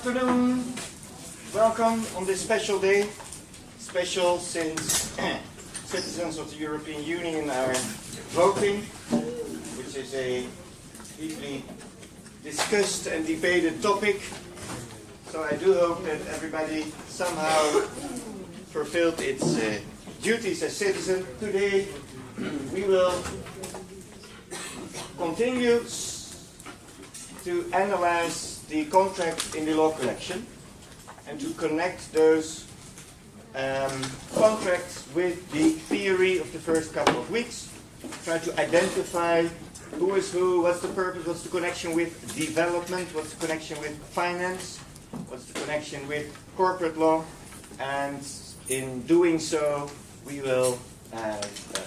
afternoon. Welcome on this special day. Special since citizens of the European Union are voting, which is a deeply discussed and debated topic. So I do hope that everybody somehow fulfilled its duties as citizen. Today we will continue to analyze the contract in the law collection and to connect those contracts with the theory of the first couple of weeks. Try to identify who is who, what's the purpose, what's the connection with development, what's the connection with finance, what's the connection with corporate law, and in doing so we will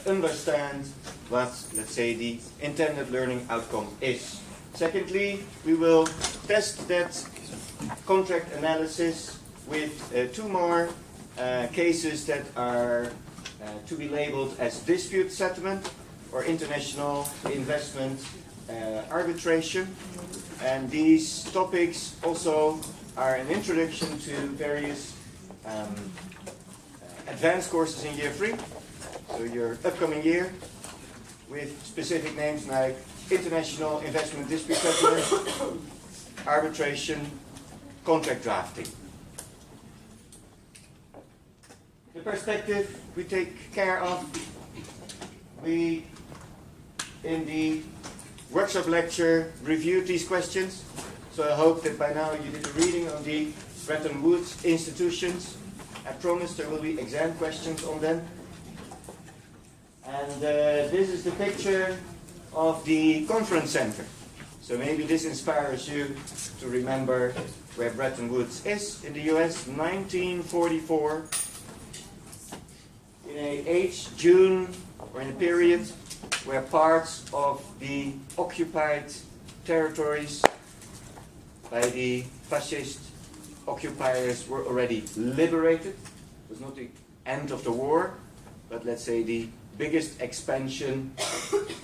understand what, let's say, the intended learning outcome is. Secondly, we will test that contract analysis with two more cases that are to be labeled as dispute settlement or international investment arbitration. And these topics also are an introduction to various advanced courses in year 3, so your upcoming year, with specific names like international investment dispute settlement, arbitration, contract drafting. The perspective we take care of, we in the workshop lecture reviewed these questions, so I hope that by now you did a reading on the Bretton Woods institutions. I promise there will be exam questions on them. And this is the picture of the conference center. So maybe this inspires you to remember where Bretton Woods is in the US. 1944, in a age, June, or in a period where parts of the occupied territories by the fascist occupiers were already liberated. It was not the end of the war, but let's say the biggest expansion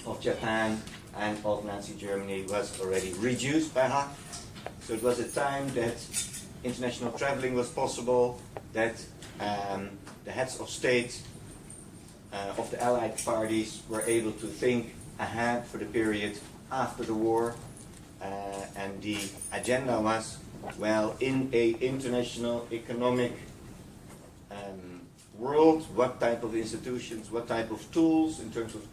of Japan and of Nazi Germany was already reduced by half. So it was a time that international traveling was possible, that the heads of state of the Allied parties were able to think ahead for the period after the war, and the agenda was, well, in a international economic world, what type of institutions, what type of tools in terms of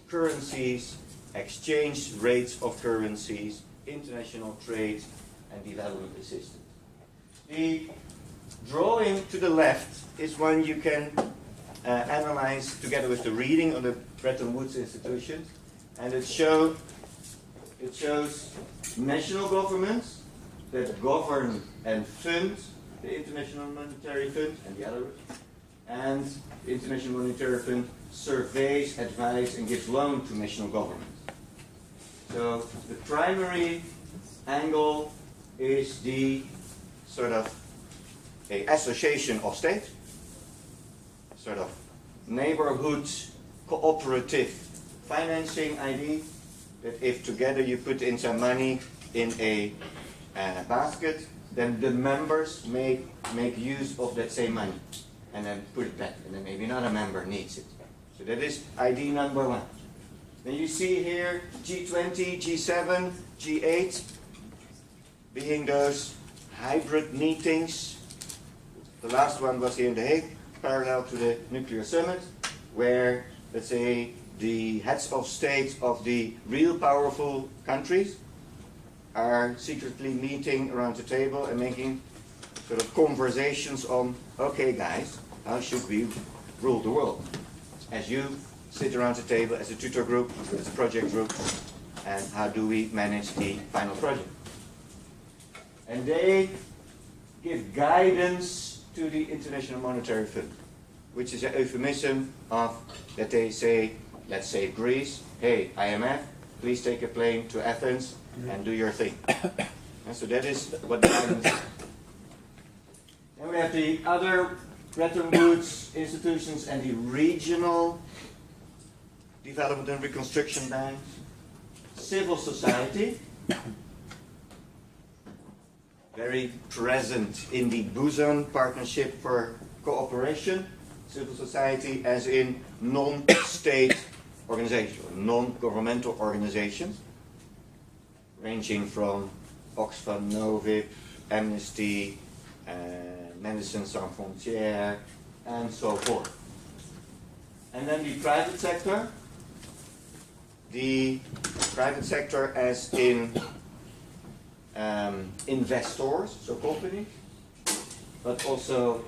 currencies, exchange rates of currencies, international trade, and development assistance. The drawing to the left is one you can analyze together with the reading on the Bretton Woods institutions, and it shows national governments that govern and fund the International Monetary Fund and the others, and the International Monetary Fund surveys, advises, and gives loan to national governments. So the primary angle is the sort of a association of states, sort of neighborhood cooperative financing idea, that if together you put in some money in a basket, then the members make use of that same money and then put it back, and then maybe another member needs it. So that is idea number 1. Then you see here G20, G7, G8 being those hybrid meetings. The last one was here in The Hague, parallel to the nuclear summit, where, let's say, the heads of state of the real powerful countries are secretly meeting around the table and making sort of conversations on, okay guys, how should we rule the world? As you sit around the table as a tutor group, as a project group, and how do we manage the final project? And they give guidance to the International Monetary Fund, which is a euphemism of that they say, let's say Greece, hey, IMF, please take a plane to Athens and do your thing. And so that is what the guidance is. Then we have the other Bretton Woods institutions and the regional development and reconstruction banks, civil society, very present in the Busan Partnership for Cooperation, civil society as in non-state organizations, non-governmental organizations, ranging from Oxfam Novib, Amnesty, Médecins Sans Frontières, and so forth. And then the private sector. The private sector as in investors, so companies, but also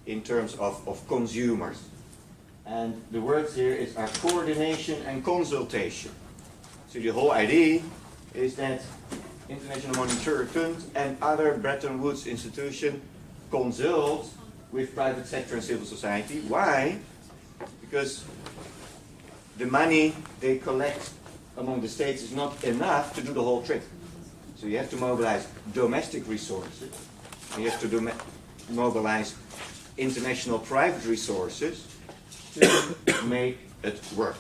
in terms of consumers. And the words here are coordination and consultation. So the whole idea is that International Monetary Fund and other Bretton Woods institutions consult with private sector and civil society. Why? Because the money they collect among the states is not enough to do the whole trick. So you have to mobilize domestic resources, and you have to mobilize international private resources to make it work.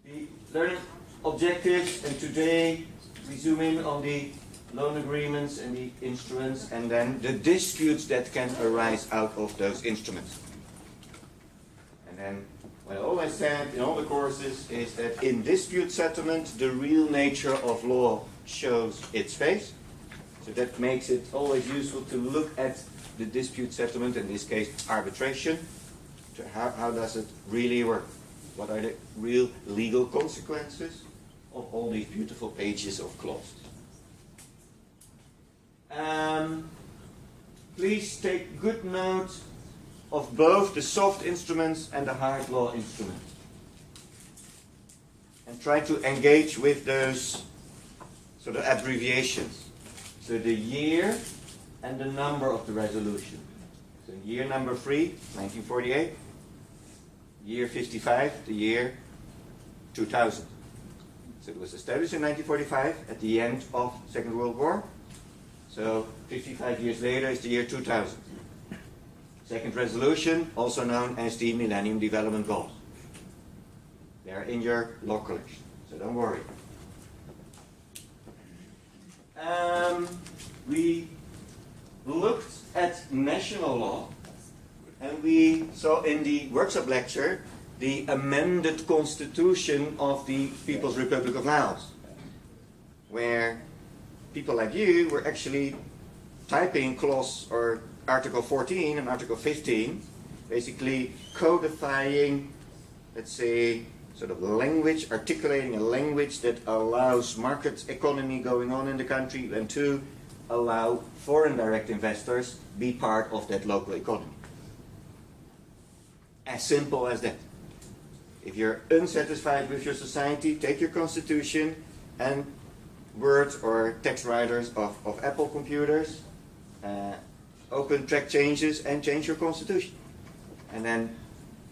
The learning objectives, and today we zoom in on the loan agreements and the instruments, and then the disputes that can arise out of those instruments. And then what I always said in all the courses is that in dispute settlement the real nature of law shows its face. So that makes it always useful to look at the dispute settlement, in this case arbitration, to how does it really work? What are the real legal consequences of all these beautiful pages of clauses? Please take good note of both the soft instruments and the hard law instruments. And try to engage with those sort of abbreviations. So the year and the number of the resolution. So year number 3, 1948. Year 55, the year 2000. So it was established in 1945 at the end of the Second World War. So 55 years later is the year 2000. Second resolution, also known as the Millennium Development Goals. They are in your law collection, so don't worry. We looked at national law, and we saw in the workshop lecture the amended constitution of the People's Republic of Laos, where people like you were actually typing clause or Article 14 and Article 15, basically codifying, let's say, sort of language, articulating a language that allows market economy going on in the country, and to allow foreign direct investors be part of that local economy. As simple as that. If you're unsatisfied with your society, take your constitution and Word or text writers of Apple computers, open track changes and change your constitution. And then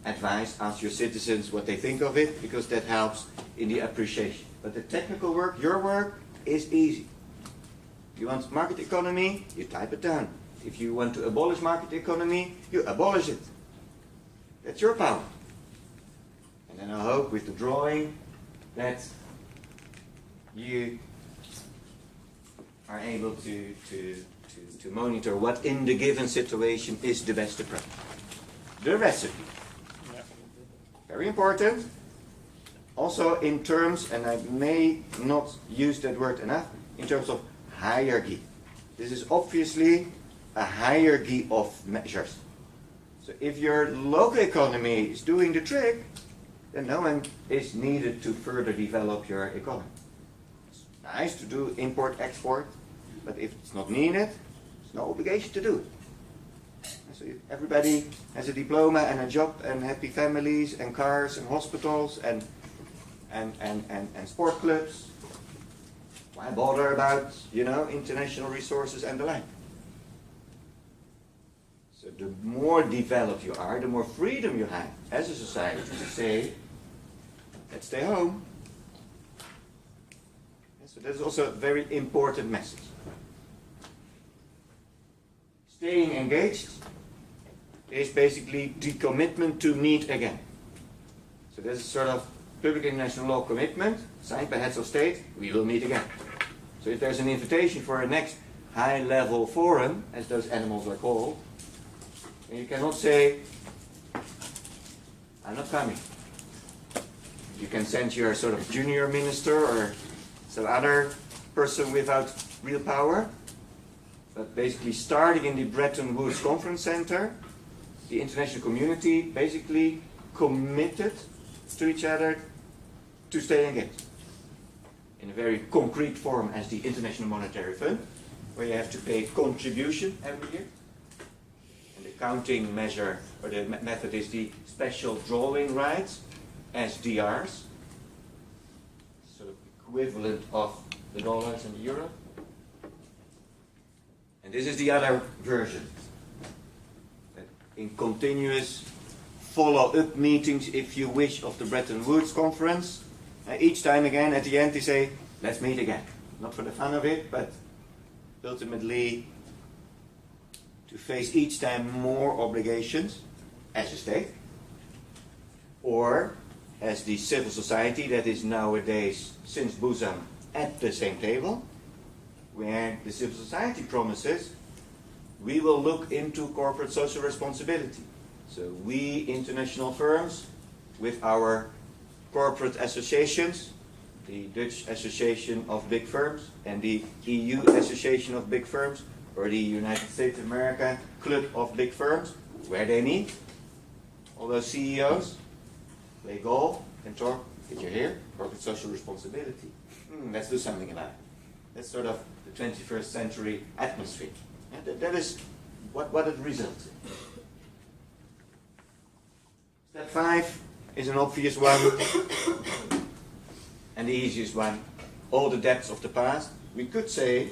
advise, ask your citizens what they think of it, because that helps in the appreciation. But the technical work, your work, is easy. If you want market economy, you type it down. If you want to abolish market economy, you abolish it. That's your power. And then I hope with the drawing that you are able to monitor what in the given situation is the best approach. The recipe. Very important. Also in terms, and I may not use that word enough, in terms of hierarchy. This is obviously a hierarchy of measures. So if your local economy is doing the trick, then no one is needed to further develop your economy. It's nice to do import-export, but if it's not needed, there's no obligation to do it. So if everybody has a diploma and a job and happy families and cars and hospitals and sport clubs, why bother about, international resources and the like? So the more developed you are, the more freedom you have as a society to say, let's stay home. And so that's also a very important message. Staying engaged is basically the commitment to meet again. So this is sort of public international law commitment, signed by heads of state, we will meet again. So if there's an invitation for a next high-level forum, as those animals are called, and you cannot say, I'm not coming. You can send your sort of junior minister or some other person without real power. But basically starting in the Bretton Woods Conference Center, the international community basically committed to each other to stay engaged. In a very concrete form as the International Monetary Fund, where you have to pay contribution every year. And the counting measure, or the method is the special drawing rights, SDRs, sort of equivalent of the dollars and the euro. And this is the other version. In continuous follow-up meetings, if you wish, of the Bretton Woods Conference, each time again at the end they say, let's meet again. Not for the fun of it, but ultimately to face each time more obligations as a state, or as the civil society that is nowadays, since Busan, at the same table, where the civil society promises we will look into corporate social responsibility. So we international firms with our corporate associations, the Dutch Association of Big Firms and the EU Association of Big Firms, or the United States of America Club of Big Firms, where they meet, all those CEOs, play golf and talk, did you hear? Corporate social responsibility. Let's do something about it. That's sort of the 21st century atmosphere. And that is what it results in. Step 5 is an obvious one and the easiest one. All the debts of the past. We could say,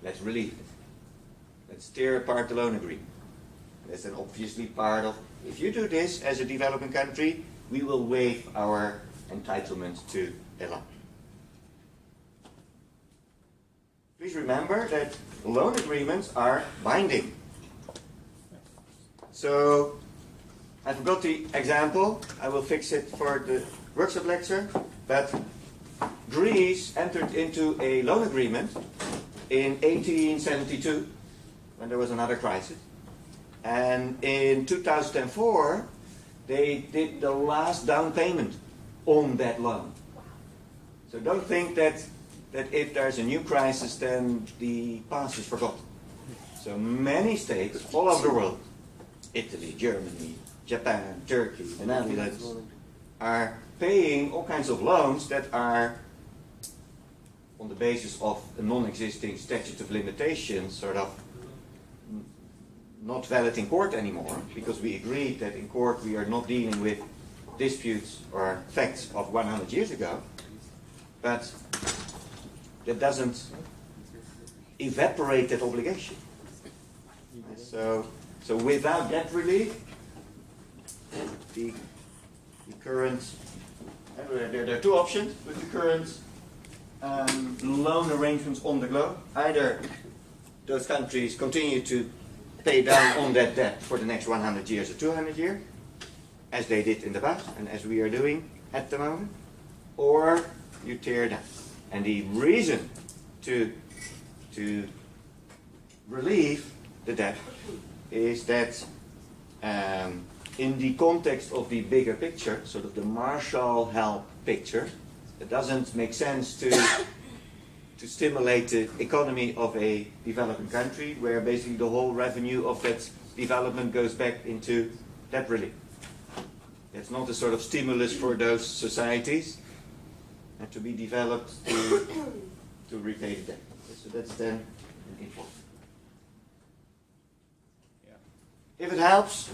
let's relieve it. Let's tear apart the loan agreement. That's an obviously part of, if you do this as a developing country, we will waive our entitlement to a loan. Please remember that loan agreements are binding. So, I forgot the example. I will fix it for the workshop lecture. But Greece entered into a loan agreement in 1872, when there was another crisis. And in 2004, they did the last down payment on that loan. So don't think that if there's a new crisis, then the past is forgotten. So many states all over the world, Italy, Germany, Japan, Turkey, the Netherlands, are paying all kinds of loans that are on the basis of a non-existing statute of limitations, sort of not valid in court anymore, because we agreed that in court we are not dealing with disputes or facts of 100 years ago, but that doesn't evaporate that obligation. So without debt relief, the current, there are two options with the current loan arrangements on the globe. Either those countries continue to pay down on that debt for the next 100 years or 200 years, as they did in the past and as we are doing at the moment, or you tear down. And the reason to relieve the debt is that in the context of the bigger picture, sort of the Marshall help picture, it doesn't make sense to stimulate the economy of a developing country where basically the whole revenue of that development goes back into debt relief. That's not a sort of stimulus for those societies and to be developed to repay the debt. So that's then important. If it helps,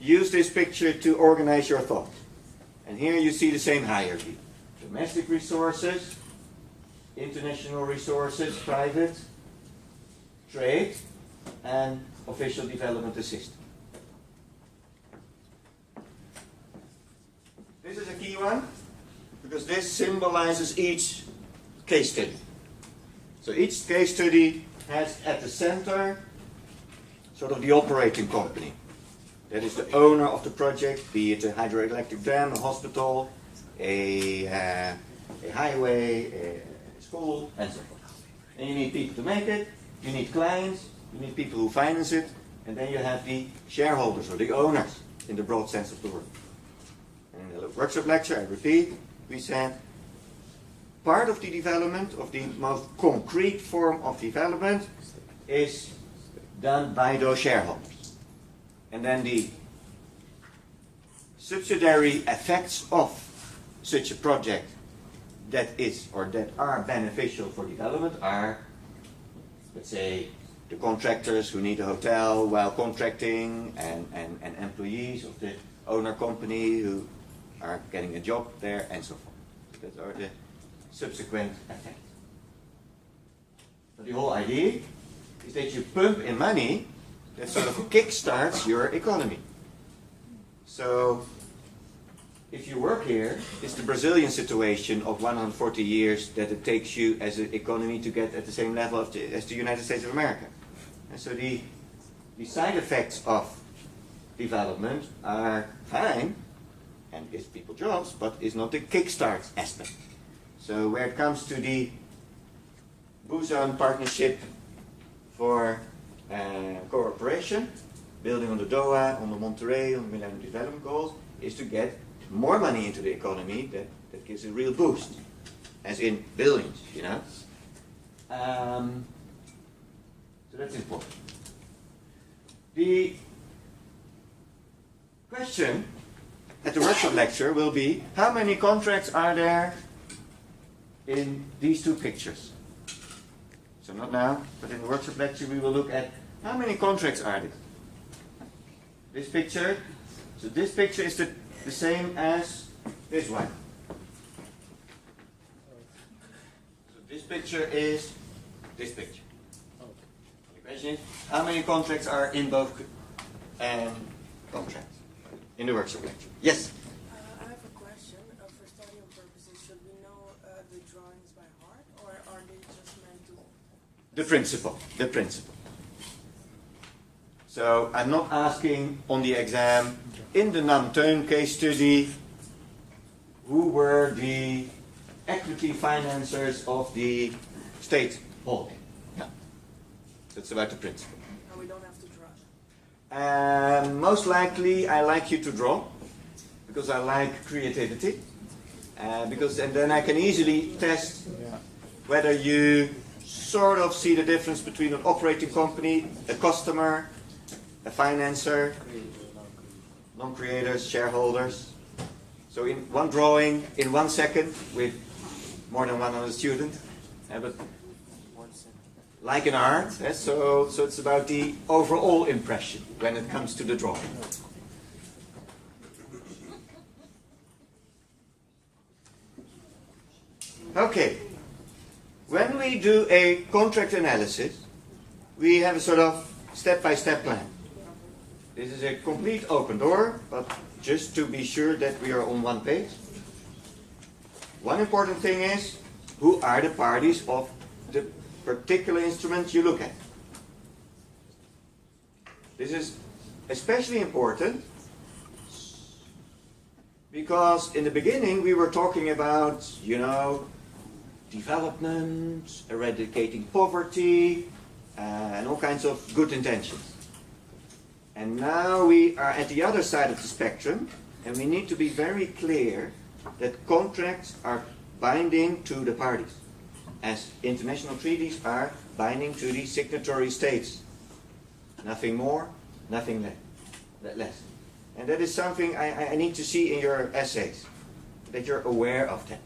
use this picture to organize your thought. And here you see the same hierarchy. Domestic resources, international resources, private, trade, and official development assistance. This is a key one, because this symbolizes each case study. So each case study has at the center sort of the operating company. That is the owner of the project, be it a hydroelectric dam, a hospital, a highway, a school, and so forth. And you need people to make it, you need clients, you need people who finance it, and then you have the shareholders or the owners in the broad sense of the word. And in the workshop lecture, I repeat, we said part of the development, of the most concrete form of development, is done by those shareholders. And then the subsidiary effects of such a project that is or that are beneficial for development are, let's say, the contractors who need a hotel while contracting, and employees of the owner company who are getting a job there, and so forth. That are the subsequent effects. But the whole idea is that you pump in money that sort of kickstarts your economy. So, if you work here, it's the Brazilian situation of 140 years that it takes you as an economy to get at the same level as the United States of America. And so the side effects of development are fine and gives people jobs, but is not the kickstart aspect. So where it comes to the Busan Partnership for Cooperation, building on the Doha, on the Monterey, on the Millennium Development Goals, is to get more money into the economy that gives a real boost, as in billions, you know. So that's important. The question at the workshop lecture will be, how many contracts are there in these two pictures? So not now, but in the workshop lecture we will look at how many contracts are there. This picture, so this picture is the same as this one. So this picture is this picture. The question is, how many contracts are in both contracts in the workshop lecture? Yes? I have a question. For studying purposes, should we know the drawings by heart, or are they just meant to... The principle. The principle. So I'm not asking on the exam, in the Namteun case study, who were the equity financiers of the state holding. No. That's about the principle. And we don't have to draw. Most likely I like you to draw, because I like creativity. And then I can easily test whether you sort of see the difference between an operating company, a customer, a financer, non-creators, shareholders. So in one drawing, in 1 second, with more than 100 students, but like in art, so it's about the overall impression when it comes to the drawing. Okay, when we do a contract analysis, we have a sort of step-by-step plan. This is a complete open door, but just to be sure that we are on one page. One important thing is, who are the parties of the particular instrument you look at? This is especially important because in the beginning we were talking about, you know, development, eradicating poverty, and all kinds of good intentions. And now we are at the other side of the spectrum, and we need to be very clear that contracts are binding to the parties, as international treaties are binding to the signatory states. Nothing more, nothing less. And that is something I need to see in your essays, that you're aware of that.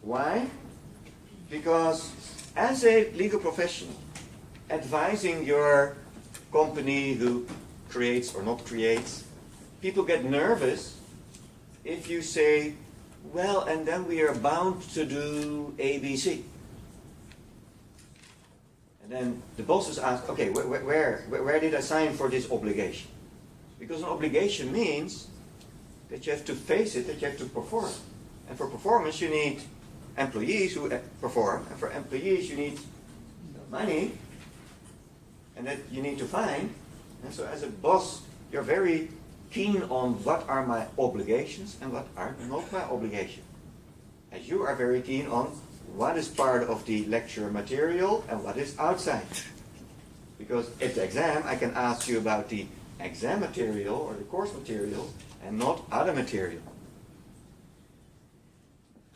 Why? Because as a legal professional, advising your company who creates or not creates, people get nervous if you say, well, and then we are bound to do A, B, C. And then the bosses ask, okay, where did I sign for this obligation? Because an obligation means that you have to face it, that you have to perform. And for performance you need employees who perform, and for employees you need money, and that you need to find. And so as a boss, you're very keen on what are my obligations and what are not my obligations. As you are very keen on what is part of the lecture material and what is outside. Because at the exam I can ask you about the exam material or the course material and not other material.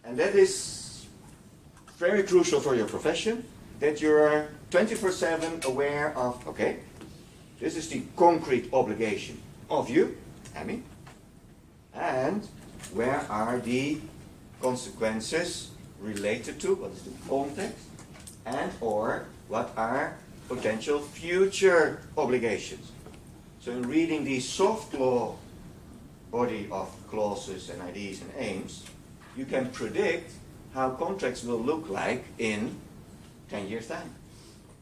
And that is very crucial for your profession, that you are 24/7 aware of, okay, this is the concrete obligation of you, Amy, and where are the consequences related to, what is the context, and or what are potential future obligations. So in reading the soft law body of clauses and ideas and aims, you can predict how contracts will look like in 10 years' time.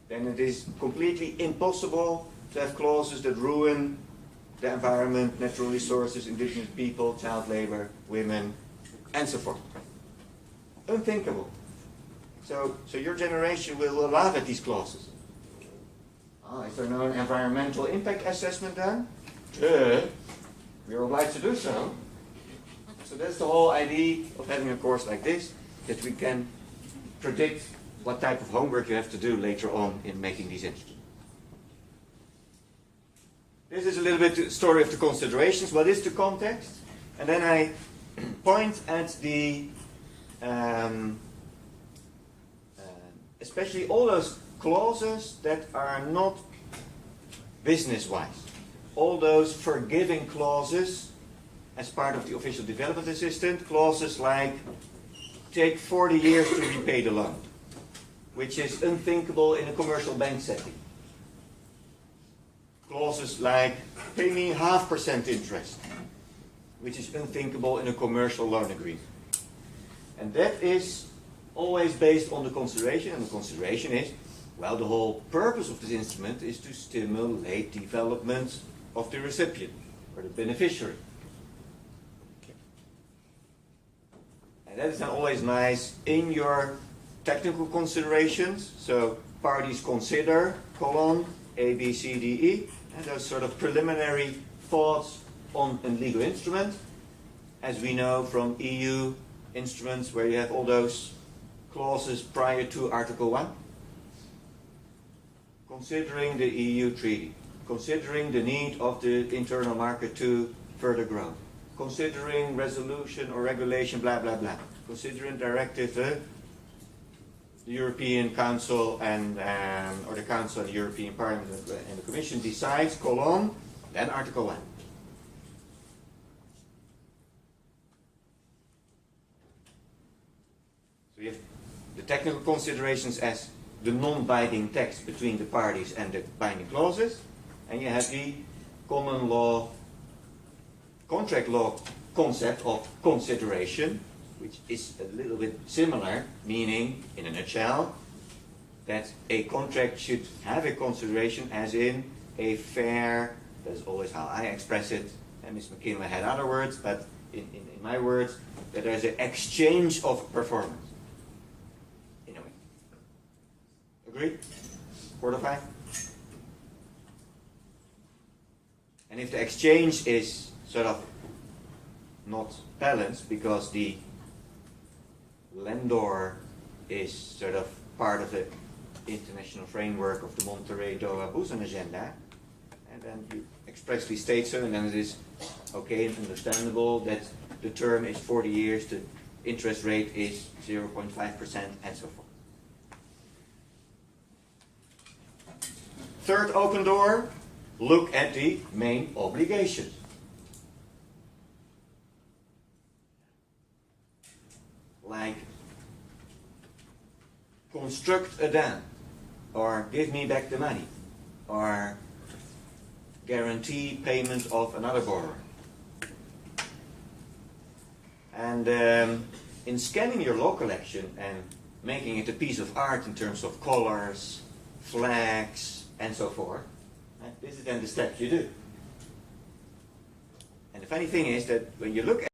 Then it is completely impossible to have clauses that ruin the environment, natural resources, indigenous people, child labor, women, and so forth. Unthinkable. So your generation will laugh at these clauses. Oh, is there no environmental impact assessment done? We're obliged to do so. So that's the whole idea of having a course like this, that we can predict what type of homework you have to do later on in making these instruments. This is a little bit the story of the considerations. What is the context? And then I point at the, especially all those clauses that are not business-wise. All those forgiving clauses as part of the official development assistant, clauses like take 40 years to repay the loan, which is unthinkable in a commercial bank setting. Clauses like pay me 0.5% interest, which is unthinkable in a commercial loan agreement. And that is always based on the consideration, and the consideration is, well, the whole purpose of this instrument is to stimulate development of the recipient, or the beneficiary. And that is not always nice in your technical considerations. So parties consider, colon, A, B, C, D, E, and those sort of preliminary thoughts on a legal instrument, as we know from EU instruments where you have all those clauses prior to Article 1. Considering the EU treaty, considering the need of the internal market to further grow, considering resolution or regulation, blah, blah, blah, considering directive, the European Council and or the Council and the European Parliament and the Commission decides, colon, then Article 1. So you have the technical considerations as the non-binding text between the parties and the binding clauses, and you have the common law, contract law concept of consideration, which is a little bit similar, meaning, in a nutshell, that a contract should have a consideration as in a fair, that's always how I express it, and Ms. McKinley had other words, but in my words, that there's an exchange of performance. In a way. Agreed? 4 to 5? And if the exchange is sort of not balanced because the lender is sort of part of the international framework of the Monterrey Doha Busan agenda, and then you expressly state so, and then it is okay and understandable that the term is 40 years, the interest rate is 0.5%, and so forth. Third open door, look at the main obligations. Like construct a dam, or give me back the money, or guarantee payment of another borrower. And in scanning your law collection and making it a piece of art in terms of colors, flags, and so forth, this is then the steps you do. And the funny thing is that when you look at